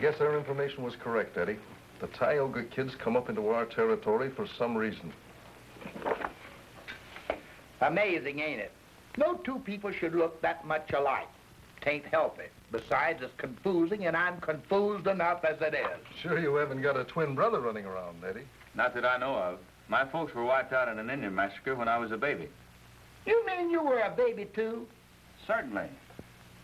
guess our information was correct, Eddie. The Tioga kids come up into our territory for some reason. Amazing, ain't it? No two people should look that much alike. Tain't healthy. Besides, it's confusing, and I'm confused enough as it is. Sure you haven't got a twin brother running around, Eddie? Not that I know of. My folks were wiped out in an Indian massacre when I was a baby. You mean you were a baby, too? Certainly.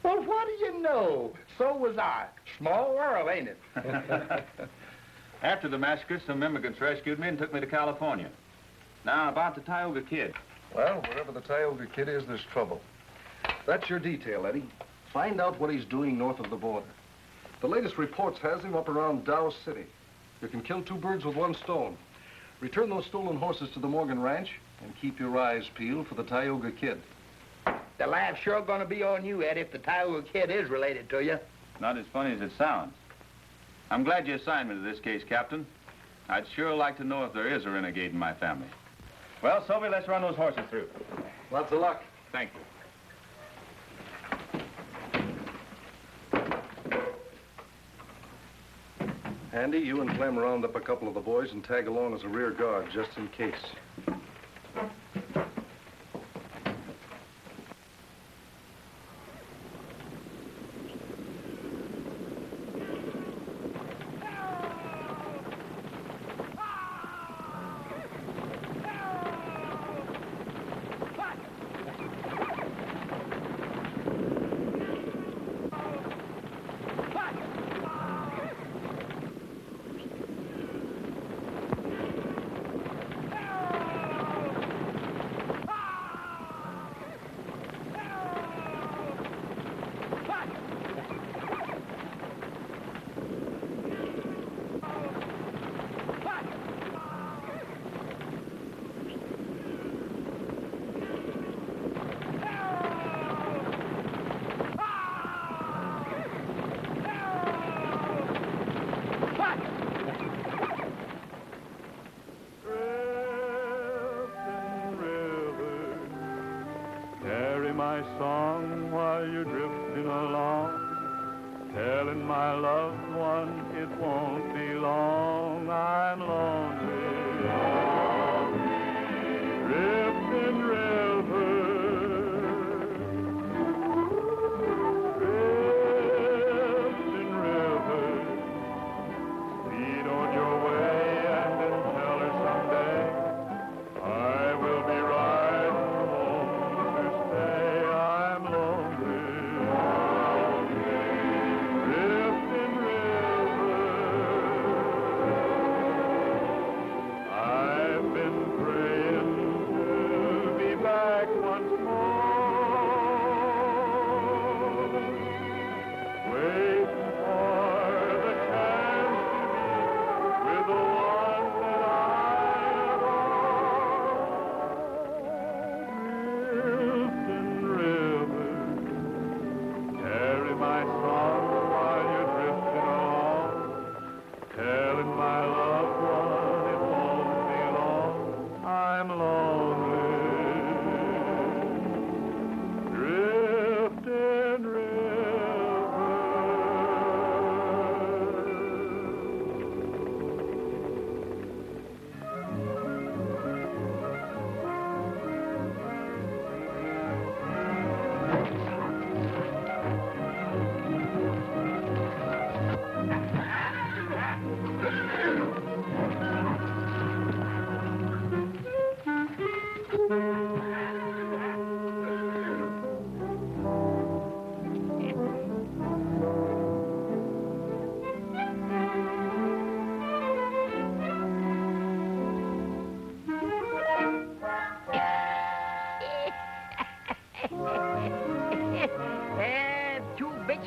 Well, what do you know? So was I. Small world, ain't it? After the massacre, some immigrants rescued me and took me to California. Now, about the Tioga kid. Well, wherever the Tioga kid is, there's trouble. That's your detail, Eddie. Find out what he's doing north of the border. The latest reports has him up around Dow City. You can kill two birds with one stone. Return those stolen horses to the Morgan Ranch and keep your eyes peeled for the Tioga kid. The laugh's sure gonna be on you, Ed, if the Tioga kid is related to you. Not as funny as it sounds. I'm glad you assigned me to this case, Captain. I'd sure like to know if there is a renegade in my family. Well, Sylvie, let's run those horses through. Lots of luck. Thank you. Andy, you and Clem round up a couple of the boys and tag along as a rear guard, just in case.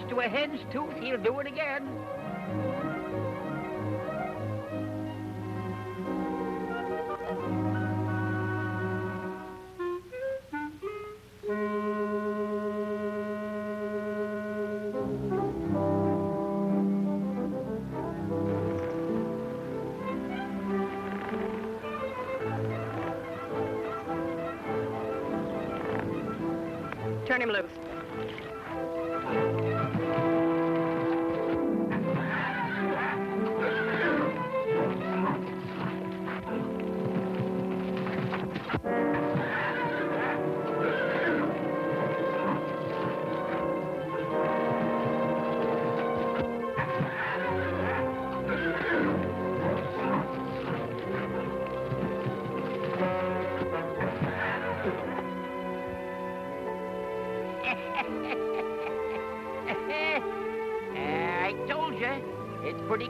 To a hen's tooth, he'll do it again. Turn him loose.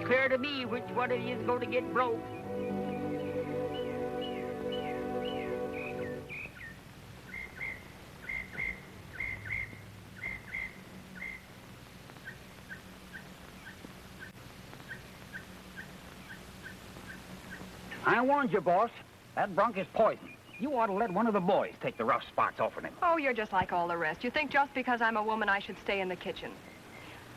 clear to me which one of you is going to get broke. I warned you, boss. That bronc is poison. You ought to let one of the boys take the rough spots off of him. Oh, you're just like all the rest. You think just because I'm a woman I should stay in the kitchen.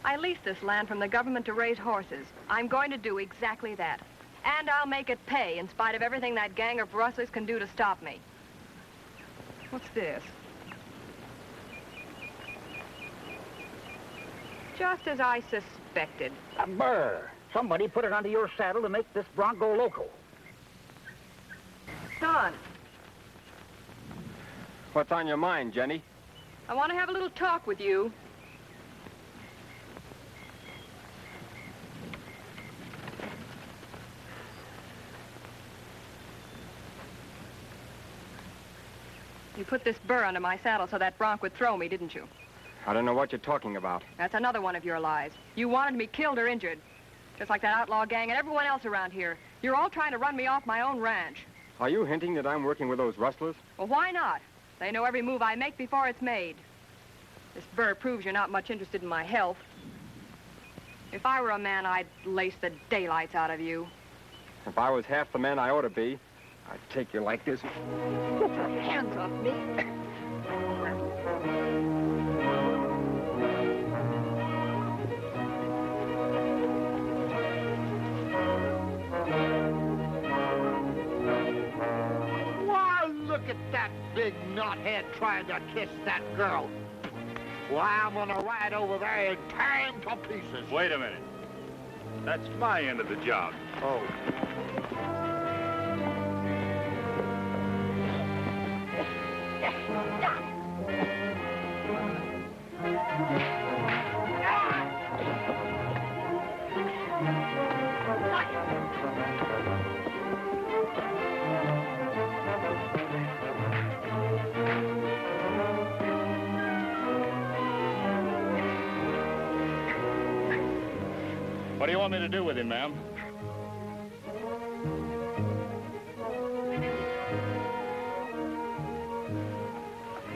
I leased this land from the government to raise horses. I'm going to do exactly that. And I'll make it pay in spite of everything that gang of rustlers can do to stop me. What's this? Just as I suspected. Brr. Somebody put it under your saddle to make this bronc go loco. Don, What's on your mind, Jenny? I want to have a little talk with you. You put this burr under my saddle so that bronc would throw me, didn't you? I don't know what you're talking about. That's another one of your lies. You wanted me killed or injured. Just like that outlaw gang and everyone else around here. You're all trying to run me off my own ranch. Are you hinting that I'm working with those rustlers? Well, why not? They know every move I make before it's made. This burr proves you're not much interested in my health. If I were a man, I'd lace the daylights out of you. If I was half the man I ought to be, I'd take you like this. Get your hands off me. Look at that big knothead trying to kiss that girl. Why, I'm gonna ride over there and tear him to pieces. Wait a minute. That's my end of the job. Oh. What do you want me to do with him, ma'am?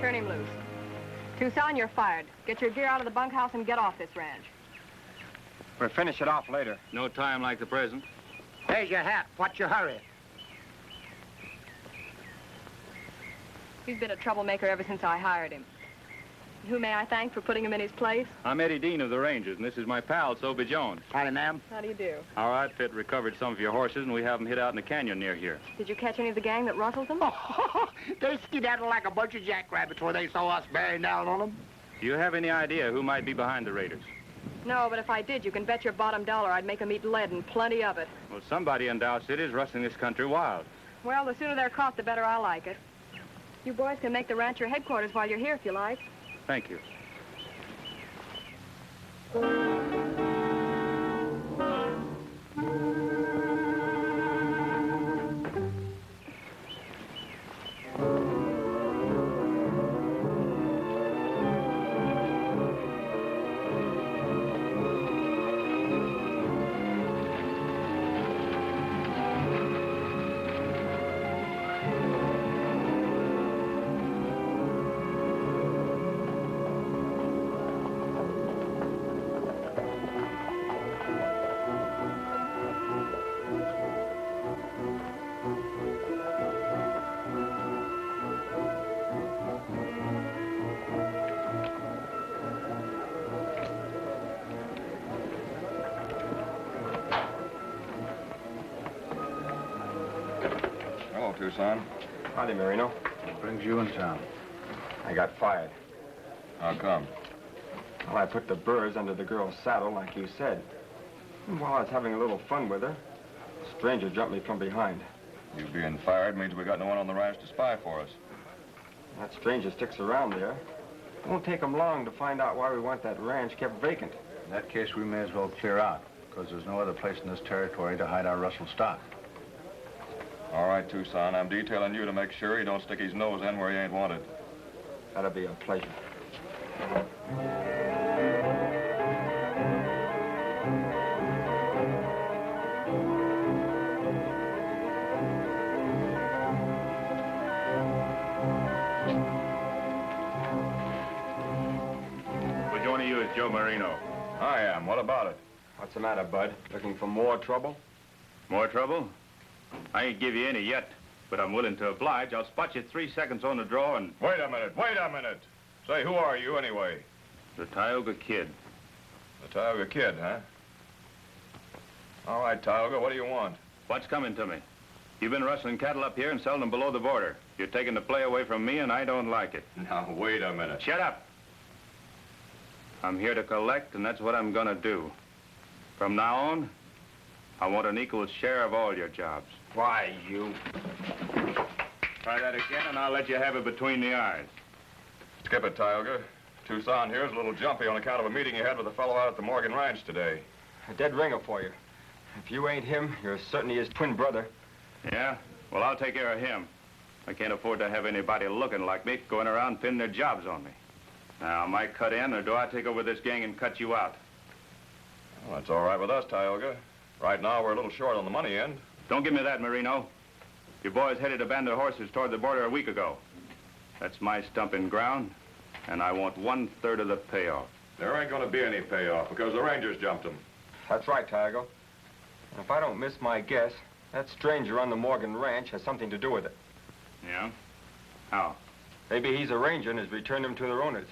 Turn him loose. Tucson, you're fired. Get your gear out of the bunkhouse and get off this ranch. We'll finish it off later. No time like the present. There's your hat. What's your hurry? He's been a troublemaker ever since I hired him. Who may I thank for putting him in his place? I'm Eddie Dean of the Rangers, and this is my pal, Soapy Jones. Howdy, ma'am. How do you do? Our outfit recovered some of your horses, and we have them hid out in the canyon near here. Did you catch any of the gang that rustled them? They skedaddled like a bunch of jackrabbits when they saw us bearing down on them. Do you have any idea who might be behind the raiders? No, but if I did, you can bet your bottom dollar I'd make them eat lead and plenty of it. Well, somebody in Dow City is rustling this country wild. Well, the sooner they're caught, the better I like it. You boys can make the ranch your headquarters while you're here if you like. Thank you. Hello, Tucson. Howdy, Marino. What brings you in town? I got fired. How come? Well, I put the burrs under the girl's saddle, like you said. And while I was having a little fun with her, a stranger jumped me from behind. You being fired means we got no one on the ranch to spy for us. That stranger sticks around there. It won't take him long to find out why we want that ranch kept vacant. In that case, we may as well clear out, because there's no other place in this territory to hide our rustled stock. All right, Tucson, I'm detailing you to make sure he don't stick his nose in where he ain't wanted. That'll be a pleasure. Joe Marino. I am. What about it? What's the matter, Bud? Looking for more trouble? More trouble? I ain't give you any yet, but I'm willing to oblige. I'll spot you 3 seconds on the draw and... Wait a minute. Wait a minute. Say, who are you anyway? The Tioga Kid. The Tioga Kid, huh? All right, Tioga, what do you want? What's coming to me? You've been rustling cattle up here and selling them below the border. You're taking the play away from me, and I don't like it. Now, wait a minute. Shut up. I'm here to collect, and that's what I'm gonna do. From now on, I want an equal share of all your jobs. Why, you... Try that again, and I'll let you have it between the eyes. Skip it, Tioga. Tucson here's a little jumpy on account of a meeting you had with a fellow out at the Morgan Ranch today. A dead ringer for you. If you ain't him, you're certainly his twin brother. Yeah? Well, I'll take care of him. I can't afford to have anybody looking like me going around pinning their jobs on me. Now, am I cut in, or do I take over this gang and cut you out? Well, that's all right with us, Tioga. Right now, we're a little short on the money end. Don't give me that, Marino. Your boys headed a band of horses toward the border a week ago. That's my stumping ground, and I want 1/3 of the payoff. There ain't gonna be any payoff because the Rangers jumped them. That's right, Tioga. And if I don't miss my guess, that stranger on the Morgan Ranch has something to do with it. Yeah? How? Maybe he's a ranger and has returned them to their owners.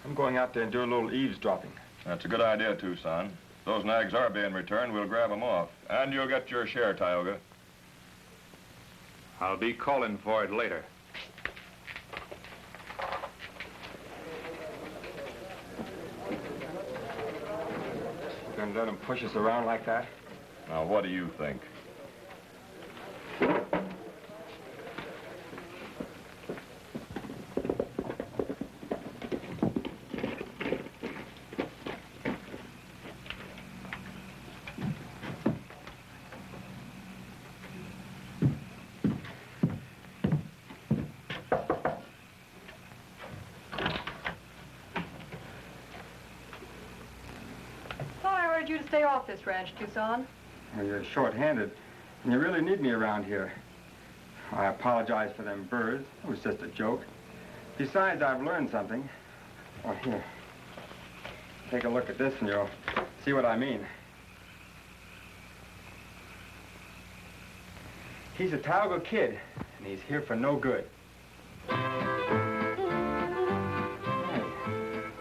I'm going out there and do a little eavesdropping. That's a good idea, Tucson. If those nags are being returned, we'll grab them off. And you'll get your share, Tioga. I'll be calling for it later. You gonna let them push us around like that? Now, what do you think? You to stay off this ranch, Tucson. Well, you're short-handed, and you really need me around here. I apologize for them birds. It was just a joke. Besides, I've learned something. Oh, here. Take a look at this, and you'll see what I mean. He's a Tioga Kid, and he's here for no good. Hey,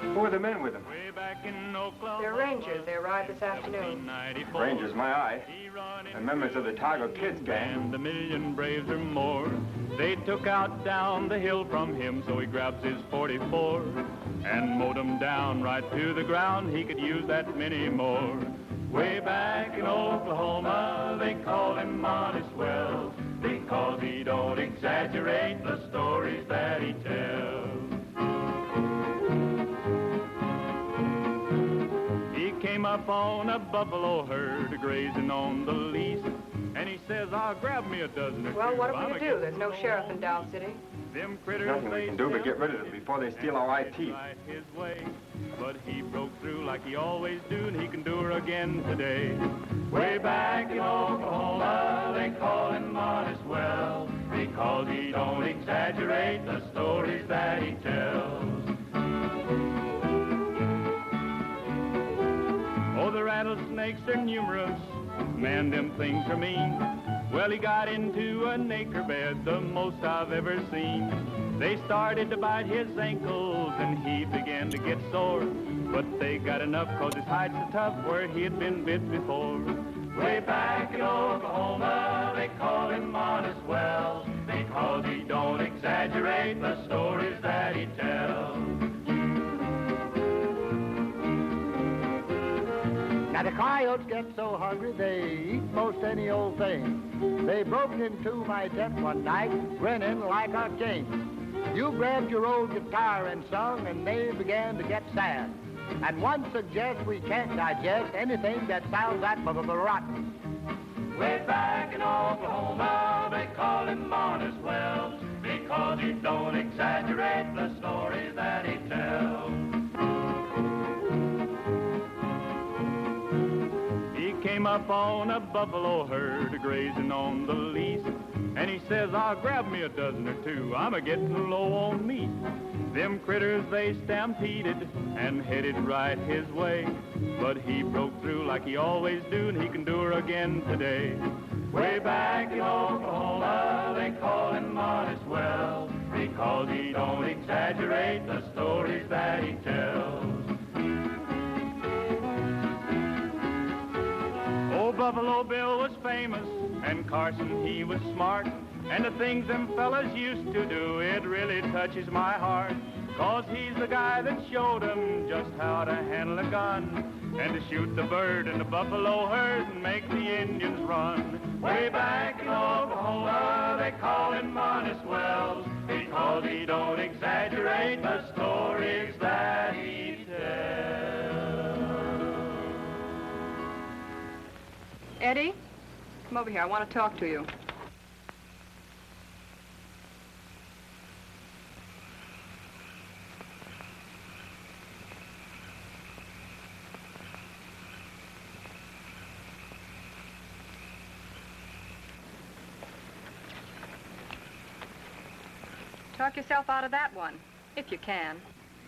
who are the men with him? They're Rangers. They arrived this afternoon. Rangers, my eye. They're members of the Tioga Kids gang. And a million braves or more. They took out down the hill from him, so he grabs his 44 and mowed him down right to the ground. He could use that many more. Way back in Oklahoma, they call him Honest Wells because he don't exaggerate the stories that he tells. Came up on a buffalo herd grazing on the lease, and he says, I'll grab me a dozen or two. Well, what are we to do? There's no sheriff in Dow City. Them critters, nothing we can do but get rid of them before they steal our eye teeth. His way. But he broke through like he always do, and he can do her again today. Way back in Oklahoma, they call him Honest Wells because he don't exaggerate the stories that he tells. Oh, the rattlesnakes are numerous, man, them things are mean. Well, he got into an acre bed, the most I've ever seen. They started to bite his ankles, and he began to get sore. But they got enough, 'cause his hide's so tough where he had been bit before. Way back in Oklahoma, they call him Honest Wells because he don't exaggerate the stories that he tells. Now, the coyotes get so hungry, they eat most any old thing. They broke into my tent one night, grinning like a king. You grabbed your old guitar and sung, and they began to get sad. And one suggests we can't digest anything that sounds that rotten. Way back in Oklahoma, they call him Honest Wells because he don't exaggerate the stories that he tells. Came up on a buffalo herd grazing on the lease. And he says, I'll grab me a dozen or two, I'm a-getting low on meat. Them critters, they stampeded and headed right his way. But he broke through like he always do, and he can do her again today. Way back in Oklahoma, they call him Honest Wells, because he don't exaggerate the stories that he tells. Old Buffalo Bill was famous, and Carson, he was smart. And the things them fellas used to do, it really touches my heart. 'Cause he's the guy that showed them just how to handle a gun, and to shoot the bird in the buffalo herd and make the Indians run. Way back in Oklahoma, they call him Honest Wells, because he don't exaggerate the stories that he tells. Eddie, come over here. I want to talk to you. Talk yourself out of that one, if you can.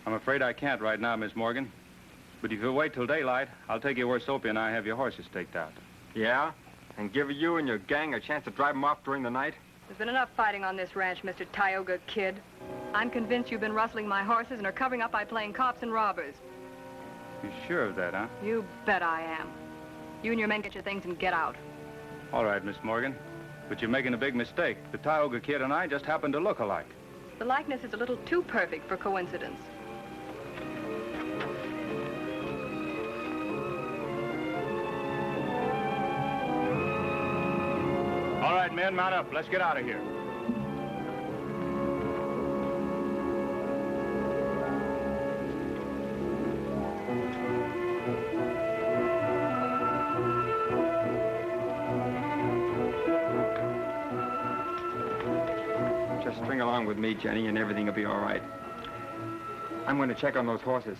I'm afraid I can't right now, Miss Morgan. But if you'll wait till daylight, I'll take you where Soapy and I have your horses staked out. Yeah? And give you and your gang a chance to drive them off during the night? There's been enough fighting on this ranch, Mr. Tioga Kid. I'm convinced you've been rustling my horses and are covering up by playing cops and robbers. You sure of that, huh? You bet I am. You and your men get your things and get out. All right, Miss Morgan. But you're making a big mistake. The Tioga Kid and I just happen to look alike. The likeness is a little too perfect for coincidence. All right, men, mount up. Let's get out of here. Just string along with me, Jenny, and everything will be all right. I'm going to check on those horses.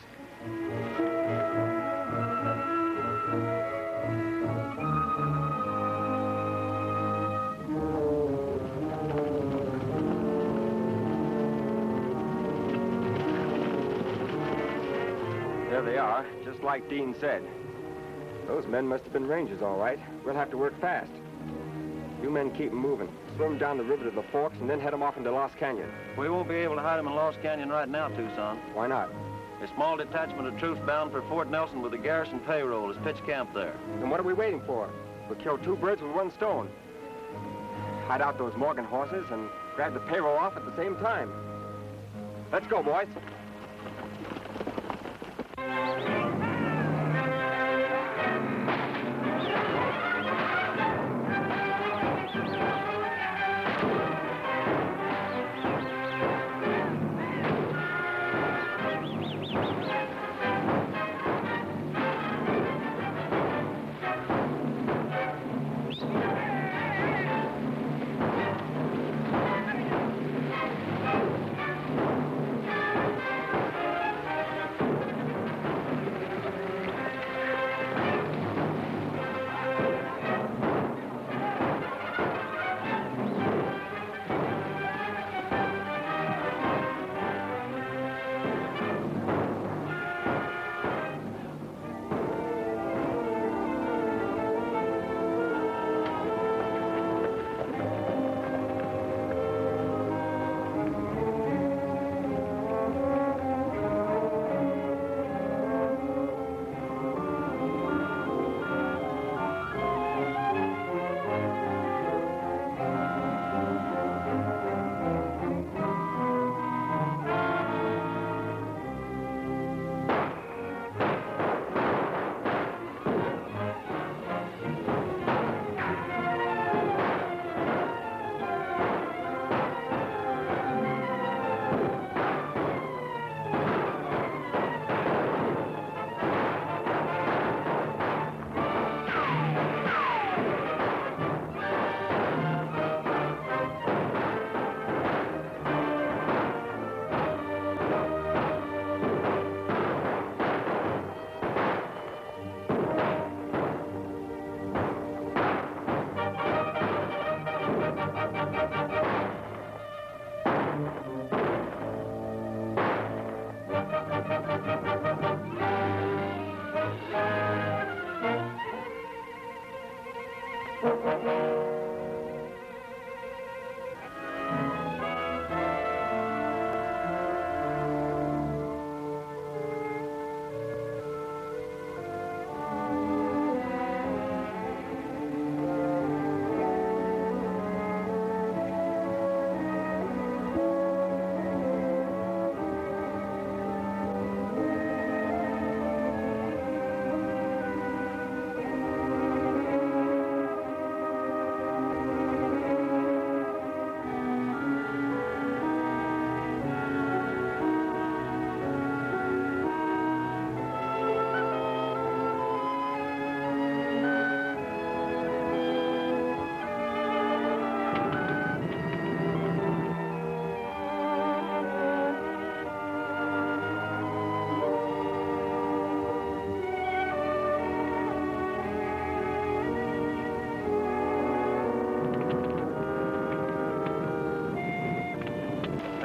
There they are, just like Dean said. Those men must have been rangers, all right. We'll have to work fast. You men keep 'em moving. Swim down the river to the Forks and then head 'em off into Lost Canyon. We won't be able to hide them in Lost Canyon right now, Tucson. Why not? A small detachment of troops bound for Fort Nelson with the garrison payroll is pitched camp there. Then what are we waiting for? We'll kill two birds with one stone. Hide out those Morgan horses and grab the payroll off at the same time. Let's go, boys.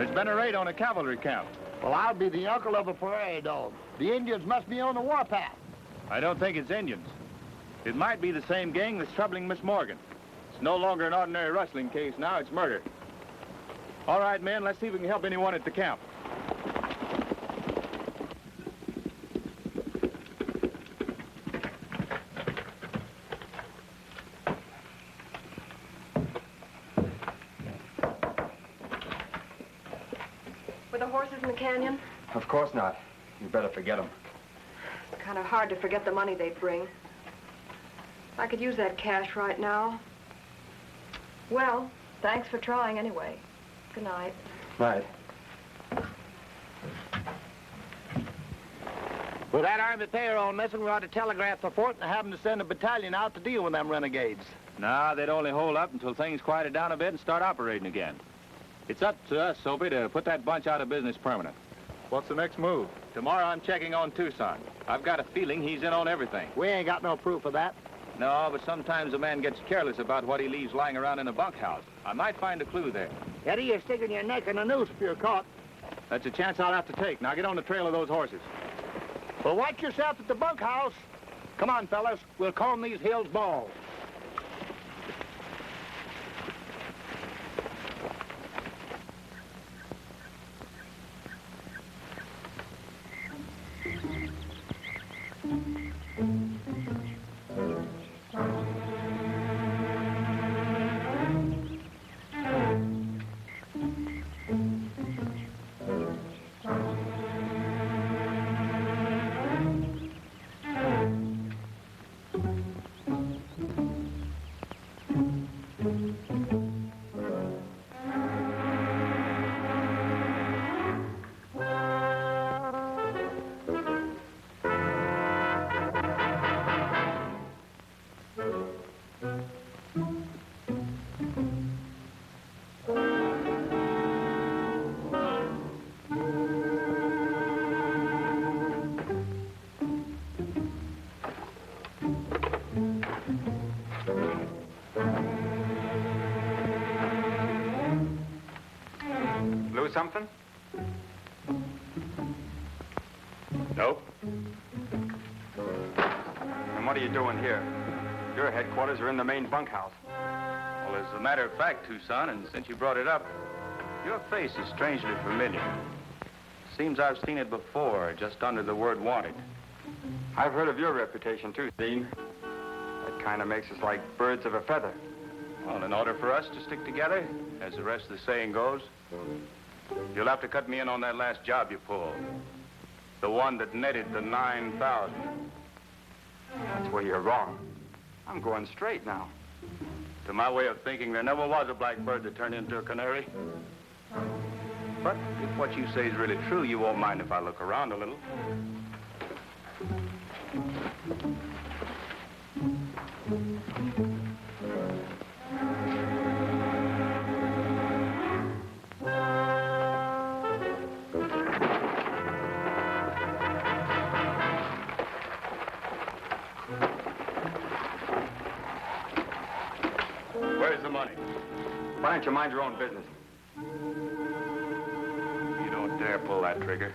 There's been a raid on a cavalry camp. Well, I'll be the uncle of a prairie dog. The Indians must be on the warpath. I don't think it's Indians. It might be the same gang that's troubling Miss Morgan. It's no longer an ordinary rustling case now, it's murder. All right, men, let's see if we can help anyone at the camp. Were the horses in the canyon? Of course not. You better forget them. It's kind of hard to forget the money they bring. I could use that cash right now. Well, thanks for trying anyway. Good night. Right. With that army payroll missing, we ought to telegraph the fort and have them to send a battalion out to deal with them renegades. Nah, they'd only hold up until things quieted down a bit and start operating again. It's up to us, Soapy, to put that bunch out of business permanent. What's the next move? Tomorrow I'm checking on Tucson. I've got a feeling he's in on everything. We ain't got no proof of that. No, but sometimes a man gets careless about what he leaves lying around in a bunkhouse. I might find a clue there. Eddie, you're sticking your neck in a noose if you're caught. That's a chance I'll have to take. Now get on the trail of those horses. Well, watch yourself at the bunkhouse. Come on, fellas. We'll comb these hills bald. Something? Nope. And what are you doing here? Your headquarters are in the main bunkhouse. Well, as a matter of fact, Tucson, and since you brought it up, your face is strangely familiar. Seems I've seen it before, just under the word wanted. I've heard of your reputation, too, Dean. That kind of makes us like birds of a feather. Well, in order for us to stick together, as the rest of the saying goes, you'll have to cut me in on that last job you pulled. The one that netted the 9,000. That's where you're wrong. I'm going straight now. To my way of thinking, there never was a blackbird that turned into a canary. But if what you say is really true, you won't mind if I look around a little. Where's the money? Why don't you mind your own business? You don't dare pull that trigger.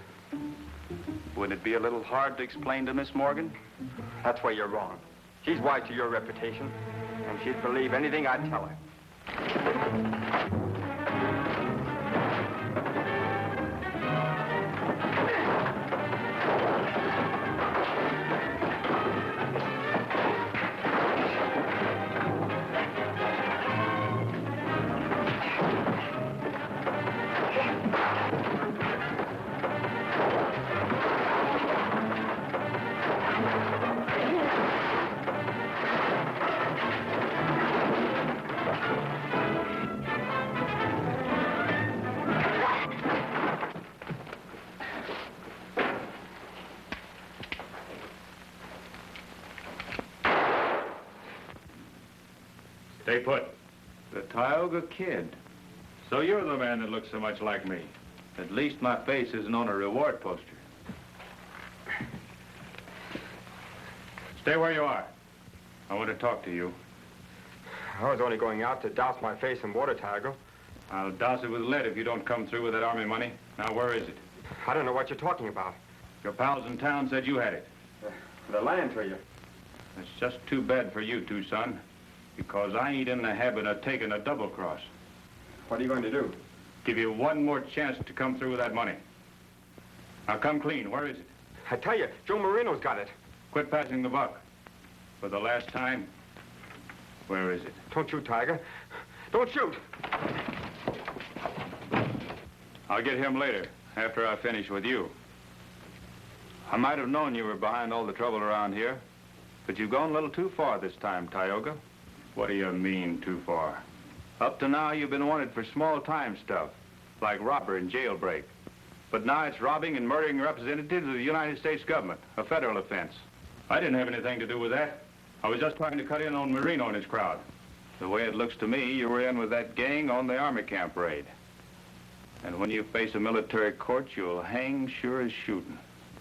Wouldn't it be a little hard to explain to Miss Morgan? That's where you're wrong. She's wise to your reputation. And she'd believe anything I'd tell her. Stay put. The Tioga Kid. So you're the man that looks so much like me. At least my face isn't on a reward poster. Stay where you are. I want to talk to you. I was only going out to douse my face in water, Tioga. I'll douse it with lead if you don't come through with that army money. Now, where is it? I don't know what you're talking about. Your pals in town said you had it. The land to you. It's just too bad for you two, son, because I ain't in the habit of taking a double cross. What are you going to do? Give you one more chance to come through with that money. Now, come clean. Where is it? I tell you, Joe Marino's got it. Quit passing the buck. For the last time, where is it? Don't shoot, Tiger. Don't shoot. I'll get him later, after I finish with you. I might have known you were behind all the trouble around here, but you've gone a little too far this time, Tioga. What do you mean, too far? Up to now, you've been wanted for small-time stuff, like robbery and jailbreak. But now it's robbing and murdering representatives of the United States government, a federal offense. I didn't have anything to do with that. I was just trying to cut in on Marino and his crowd. The way it looks to me, you were in with that gang on the army camp raid. And when you face a military court, you'll hang sure as shooting.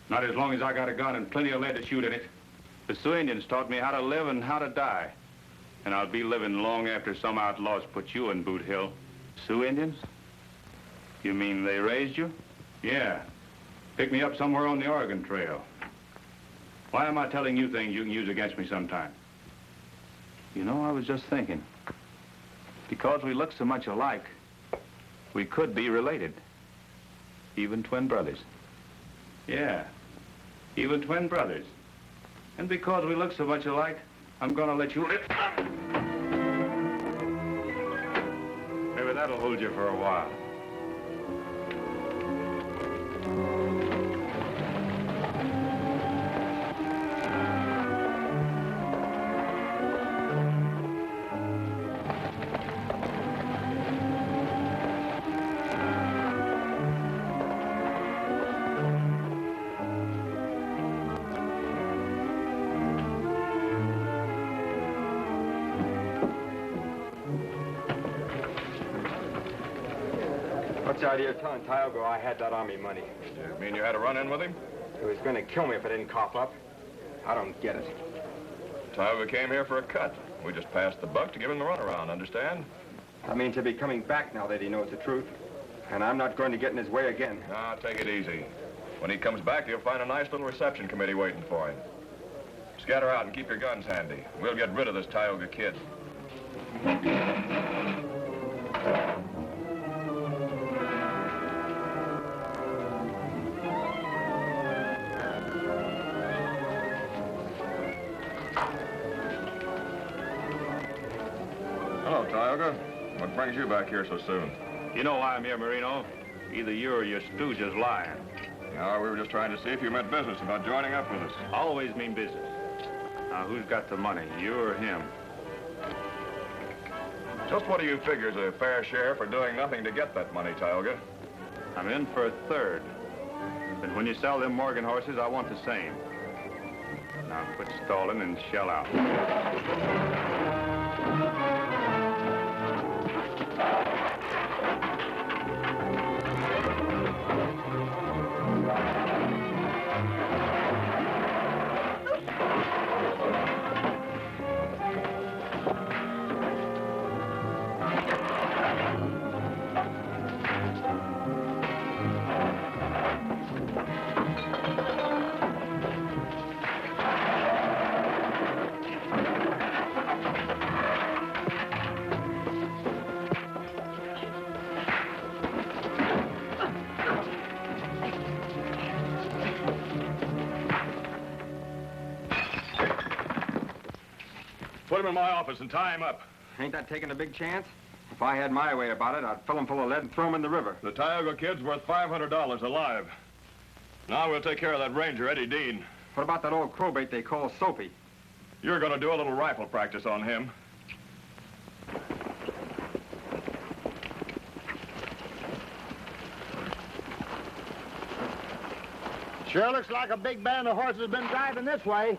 Not as long as I got a gun and plenty of lead to shoot in it. The Sioux Indians taught me how to live and how to die. And I'll be living long after some outlaws put you in Boot Hill. Sioux Indians? You mean they raised you? Yeah. Picked me up somewhere on the Oregon Trail. Why am I telling you things you can use against me sometime? You know, I was just thinking. Because we look so much alike, we could be related. Even twin brothers. Yeah, even twin brothers. And because we look so much alike, I'm gonna let you live. Maybe that'll hold you for a while. What's the idea of telling Tioga I had that army money? You mean you had a run-in with him? He was going to kill me if I didn't cough up. I don't get it. Tioga came here for a cut. We just passed the buck to give him the runaround, understand? That means he'll be coming back now that he knows the truth. And I'm not going to get in his way again. Ah, take it easy. When he comes back, you'll find a nice little reception committee waiting for him. Scatter out and keep your guns handy. We'll get rid of this Tioga Kid. Hello, Tioga. What brings you back here so soon? You know why I'm here, Marino. Either you or your stooge is lying. No, we were just trying to see if you meant business about joining up with us. Always mean business. Now, who's got the money, you or him? Just what do you figure is a fair share for doing nothing to get that money, Tioga? I'm in for a third. But when you sell them Morgan horses, I want the same. Now, quit stalling and shell out. him in my office and tie him up. Ain't that taking a big chance? If I had my way about it, I'd fill him full of lead and throw him in the river. The Tioga kid's worth $500 alive. Now we'll take care of that ranger, Eddie Dean. What about that old crowbait they call Soapy? You're gonna do a little rifle practice on him. Sure looks like a big band of horses has been driving this way.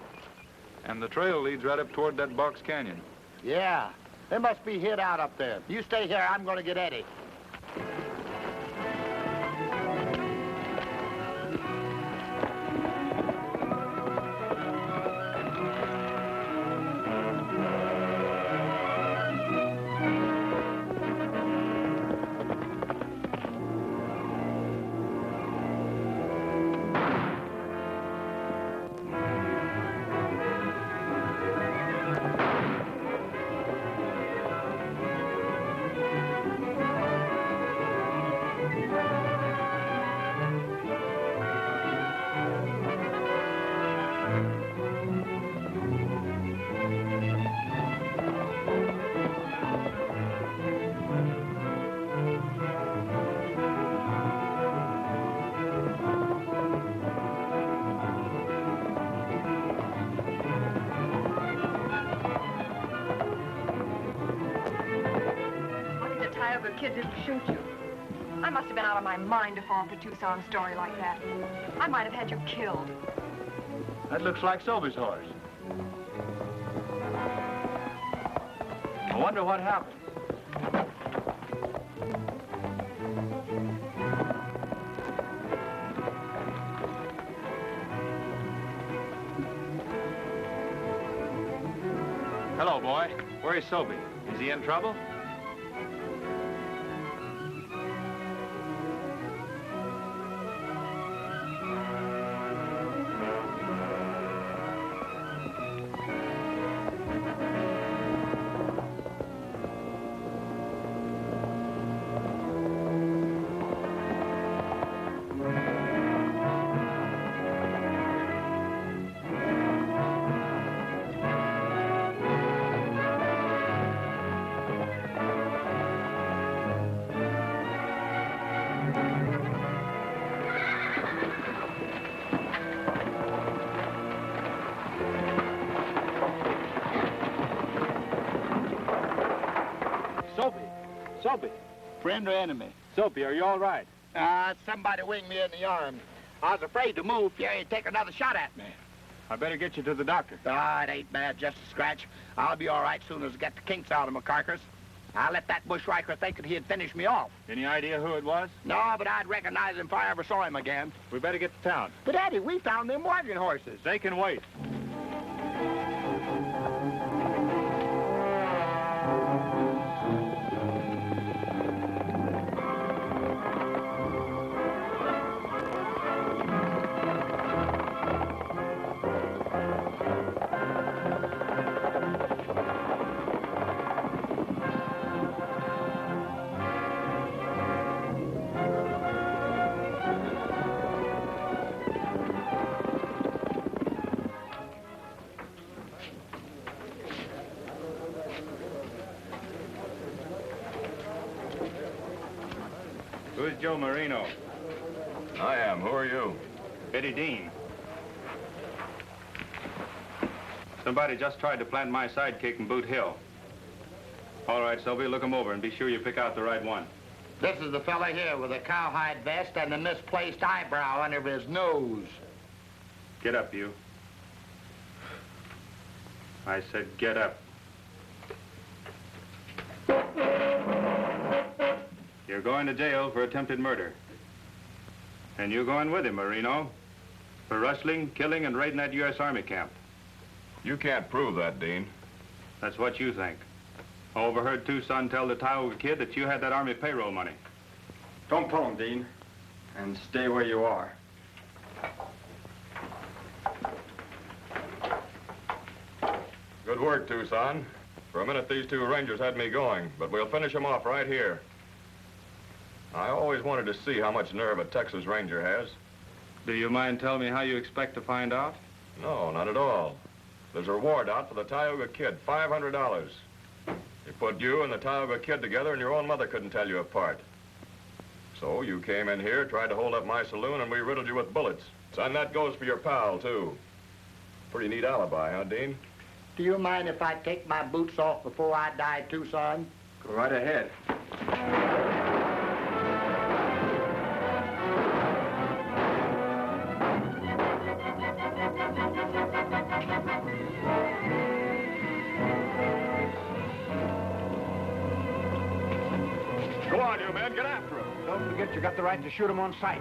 And the trail leads right up toward that box canyon. Yeah, they must be hid out up there. You stay here, I'm going to get Eddie. Kid didn't shoot you. I must have been out of my mind to fall for Tucson's story like that. I might have had you killed. That looks like Soapy's horse. I wonder what happened. Hello, boy. Where's Soapy? Is he in trouble? Soapy. Friend or enemy? Soapy, are you all right? Somebody winged me in the arm. I was afraid to move if you'd take another shot at me. I better get you to the doctor. It ain't bad, just a scratch. I'll be all right soon as I get the kinks out of my carcass. I let that bushwhacker think that he'd finish me off. Any idea who it was? No, but I'd recognize him if I ever saw him again. We better get to town. But, Eddie, we found them wagon horses. They can wait. Who's Joe Marino? I am. Who are you? Eddie Dean. Somebody just tried to plant my sidekick in Boot Hill. All right, Soapy, look him over and be sure you pick out the right one. This is the fella here with a cowhide vest and a misplaced eyebrow under his nose. Get up, you. I said get up. You're going to jail for attempted murder. And you're going with him, Marino, for rustling, killing, and raiding that U.S. Army camp. You can't prove that, Dean. That's what you think. I overheard Tucson tell the Tioga kid that you had that Army payroll money. Don't pull him, Dean, and stay where you are. Good work, Tucson. For a minute, these two rangers had me going, but we'll finish them off right here. I always wanted to see how much nerve a Texas Ranger has. Do you mind telling me how you expect to find out? No, not at all. There's a reward out for the Tioga Kid, $500. He put you and the Tioga Kid together, and your own mother couldn't tell you apart. So you came in here, tried to hold up my saloon, and we riddled you with bullets. Son, that goes for your pal, too. Pretty neat alibi, huh, Dean? Do you mind if I take my boots off before I die, too, son? Go right ahead. Go on, you men, get after him. Don't forget you got the right to shoot him on sight.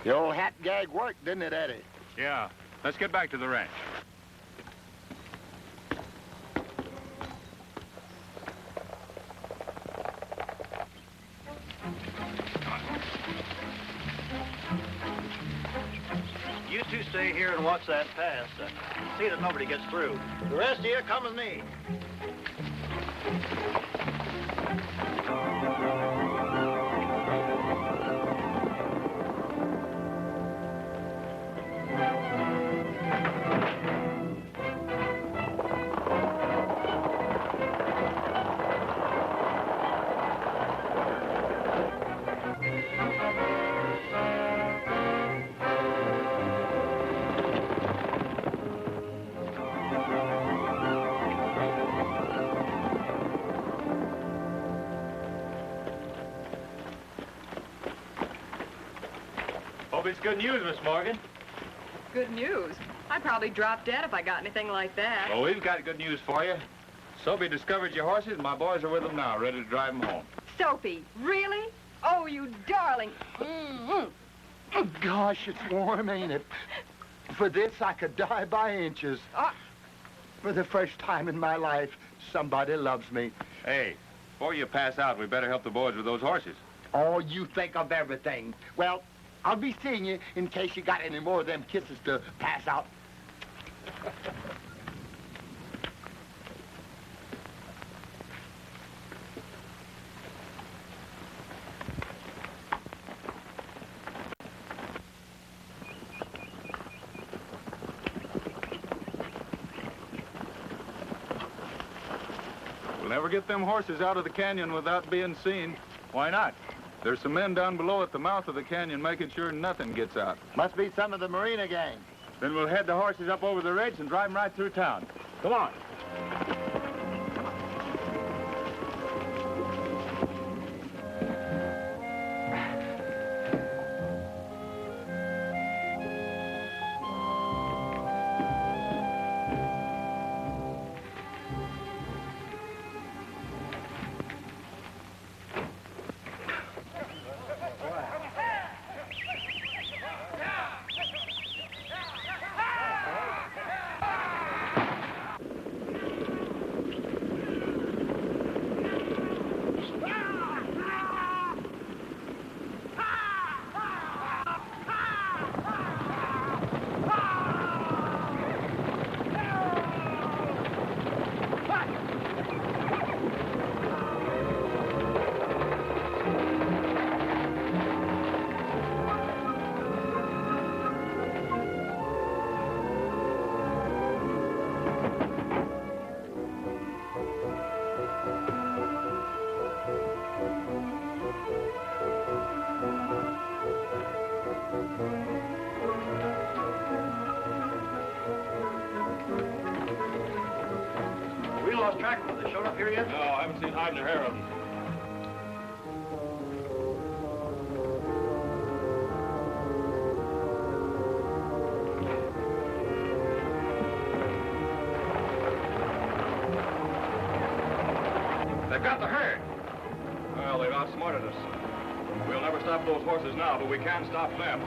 The old hat gag worked, didn't it, Eddie? Yeah. Let's get back to the ranch. You two stay here and watch that pass. See that nobody gets through. The rest of you come with me. Hope it's good news, Miss Morgan. Good news. I'd probably drop dead if I got anything like that. Well, we've got good news for you. Soapy discovered your horses, and my boys are with them now, ready to drive them home. Soapy, really? Oh, you darling. Mm-hmm. Oh, gosh, it's warm, ain't it? For this, I could die by inches. For the first time in my life, somebody loves me. Hey, before you pass out, we better help the boys with those horses. Oh, you think of everything. Well, I'll be seeing you in case you got any more of them kisses to pass out. We'll never get them horses out of the canyon without being seen. Why not? There's some men down below at the mouth of the canyon making sure nothing gets out. Must be some of the Marina gang. Then we'll head the horses up over the ridge and drive them right through town. Come on. mackerel. They showed up here yet? No, I haven't seen hide nor hair of them. They've got the herd. Well, they've outsmarted us. We'll never stop those horses now, but we can stop them.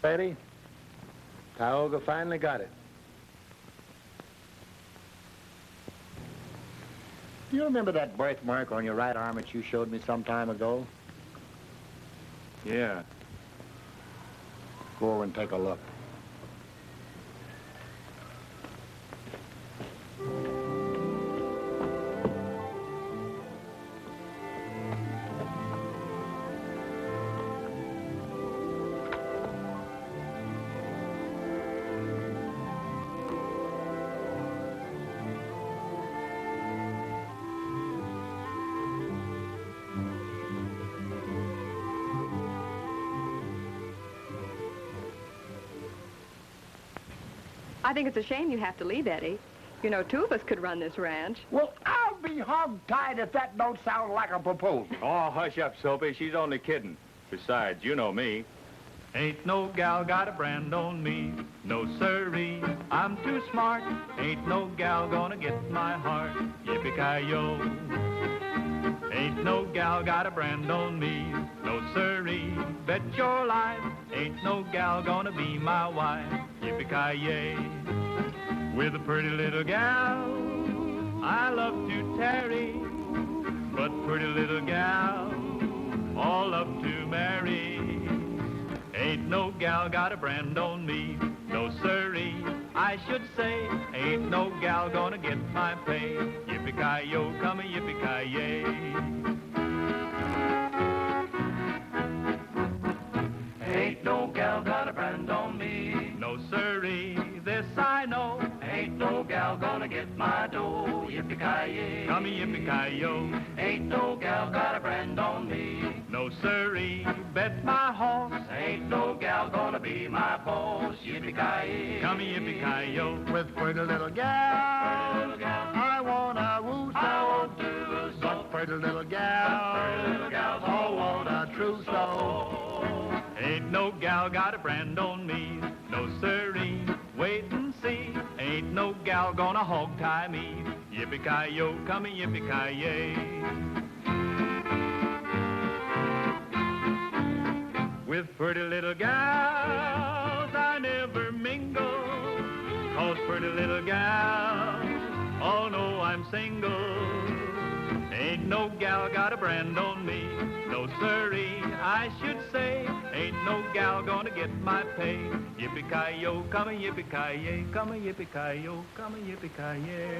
Betty, Tioga finally got it. Do you remember that birthmark on your right arm that you showed me some time ago? Yeah. Go over and take a look. I think it's a shame you have to leave, Eddie. You know, two of us could run this ranch. Well, I'll be hog-tied if that don't sound like a proposal. Oh, hush up, Soapy. She's only kidding. Besides, you know me. Ain't no gal got a brand on me. No siree, I'm too smart. Ain't no gal gonna get my heart. Yippee-ki-yo. Ain't no gal got a brand on me. No siree, bet your life. Ain't no gal gonna be my wife. Yippee-ki-yay. With a pretty little gal, I love to tarry. But pretty little gal, all love to marry. Ain't no gal got a brand on me. No siree, I should say. Ain't no gal gonna get my pay. Yippee-ki-yo, come a yippee-ki-yay. Ain't no gal got a brand on me. No siree, this I know. Ain't no gal gonna get my dough. Yippee-ki-yay. Come a yippee-ki-yo. Ain't no gal got a brand on me. No siree, bet my horse. Ain't no gal gonna be my boss. Yippee-ki-yay. Come a yippee-ki-yo. With pretty little gal, I wanna woo so. I want to But pretty little gal, all want a trousseau. Ain't no gal got a brand on me. No siree, wait and see. Ain't no gal gonna hog-tie me. Yippee-ki-yo, come a yippee-ki-yay. With pretty little gals I never mingle. 'Cause pretty little gals all know I'm single. Ain't no gal got a brand on me. No siree, I should say. Ain't no gal gonna get my pay. Yippee-ki-yo, come a yippee-ki-yay. Come a yippee-ki-yo, come a yippee-ki-yay.